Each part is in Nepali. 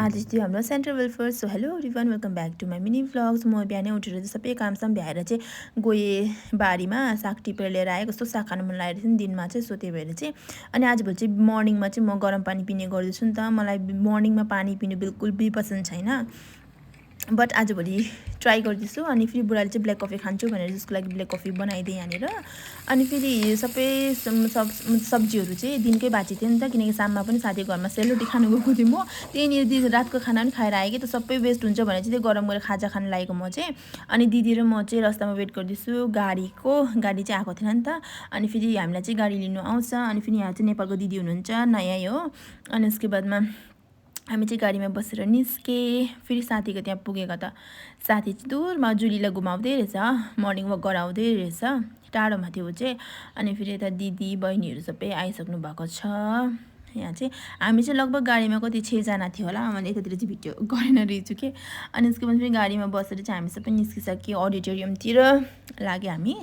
आज थियो हाम्रो central welfare. So hello everyone, welcome back to my mini vlogs. म बिहानै उठेर चाहिँ सबै कामसाम भ्याएर चाहिँ गएँ बारीमा साग टिपेर लिएर आएँ। कस्तो साग खानु मन लागेको थियो नि दिनमा चाहिँ, सो त्यही भएर चाहिँ। अनि आजभोलि चाहिँ मर्निङमा चाहिँ म गरम पानी पिने गर्दैछु नि त। मलाई मर्निङमा पानी पिनु बिल्कुल भी पसन्द छैन, बट आजभोलि ट्राई गर्दैछु। अनि फेरि बुढाले चाहिँ ब्ल्याक कफी खान्छु भनेर जसको लागि ब्ल्याक कफी बनाइदिएँ यहाँनिर। अनि फेरि सबै सब्जीहरू चाहिँ दिनकै बाँची थियो नि त, किनकि शाममा पनि साथीको घरमा सेलरोटी खानु गएको थिएँ म। त्यहीँनिर रातको खाना पनि खाएर आएँ कि त, सबै वेस्ट हुन्छ भनेर चाहिँ त्यो गरम गरेर खाजा खानु लागेको म चाहिँ। अनि दिदी र म चाहिँ रास्तामा वेट गर्दैछु गाडी चाहिँ आएको थिएन नि त। अनि फेरि हामीलाई चाहिँ गाडी लिनु आउँछ। अनि फेरि यहाँ चाहिँ नेपालको दिदी हुनुहुन्छ नयाँ हो। अनि उसको बादमा हामी चाहिँ गाडीमा बसेर निस्केँ। फेरि साथीको त्यहाँ पुगेको त साथी चाहिँ दूरमा जुलीलाई घुमाउँदै रहेछ, मर्निङ वक गराउँदै रहेछ, टाढोमा थियो ऊ चाहिँ। अनि फेरि यता दिदी बहिनीहरू सबै आइसक्नु भएको छ। यहाँ चाहिँ हामी चाहिँ लगभग गाडीमा कति 6जना थियो होला। मैले यतातिर चाहिँ भिडियो गरेन रहेछु कि। अनि उसको पनि फेरि गाडीमा बसेर चाहिँ हामी सबै निस्किसक्यो, अडिटोरियमतिर लाग्यो हामी।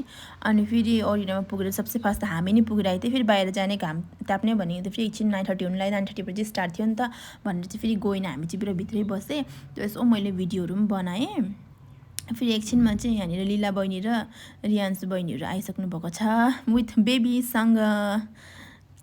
अनि फेरि अडिटोरियममा पुगेर सबसे फर्स्ट त हामी नै पुगेर आएको थियो। फेरि बाहिर जाने घाम ताप्ने भनेको त फेरि एकछिन 9:30 हुनुलाई 9:30 बजी स्टार्ट थियो नि त भनेर चाहिँ फेरि गएन, हामी चाहिँ भित्रै बसेँ। त्यो यसो मैले भिडियोहरू पनि बनाएँ। फेरि एकछिनमा चाहिँ यहाँनिर लीला बहिनी र रियान्सु बहिनीहरू आइसक्नु भएको छ विथ बेबीसँग।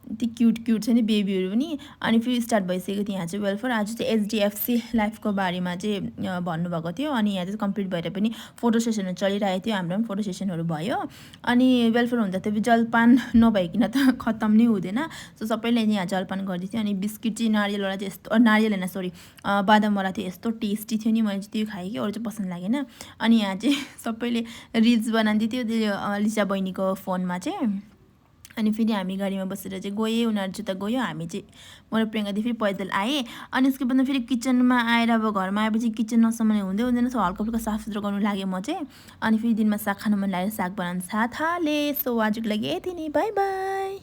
यति क्युट छ नि बेबीहरू पनि। अनि फेरि स्टार्ट भइसक्यो थियो यहाँ चाहिँ वेलफेयर। आज चाहिँ एचडिएफसी लाइफको बारेमा चाहिँ भन्नुभएको थियो। अनि यहाँ चाहिँ कम्प्लिट भएर पनि फोटो सेसनहरू चलिरहेको थियो, हाम्रो पनि फोटो सेसनहरू भयो। अनि वेलफेयर हुँदा त जलपान नभइकन त खत्तम नै हुँदैन। सो सबैले यहाँ जलपान गर्दै थियो। अनि बिस्किट चाहिँ नारियलवाला चाहिँ यस्तो, नारियल होइन सरी, बादामवाला थियो, यस्तो टेस्टी थियो नि। मैले चाहिँ त्यो खाएँ कि, अरू चाहिँ पसन्द लागेन। अनि यहाँ चाहिँ सबैले रिल्स बनाउँदै थियो त्यो लिसा बहिनीको फोनमा चाहिँ। अनि फेरि हामी गाडीमा बसेर चाहिँ गएँ, उनीहरू चाहिँ त गयो, हामी चाहिँ म र प्रियङ्का फेरि पैदल आएँ। अनि उसको बादमा फेरि किचनमा आएर अब घरमा आएपछि किचन नसमाउने हुँदैन, सो हल्का फुल्का साफसुथ्रा गर्नु लाग्यो म चाहिँ। अनि फेरि दिनमा साग खानु मन लागेर साग बनाउनु थालेँ। सो आजको लागि यति नै, बाई बाई।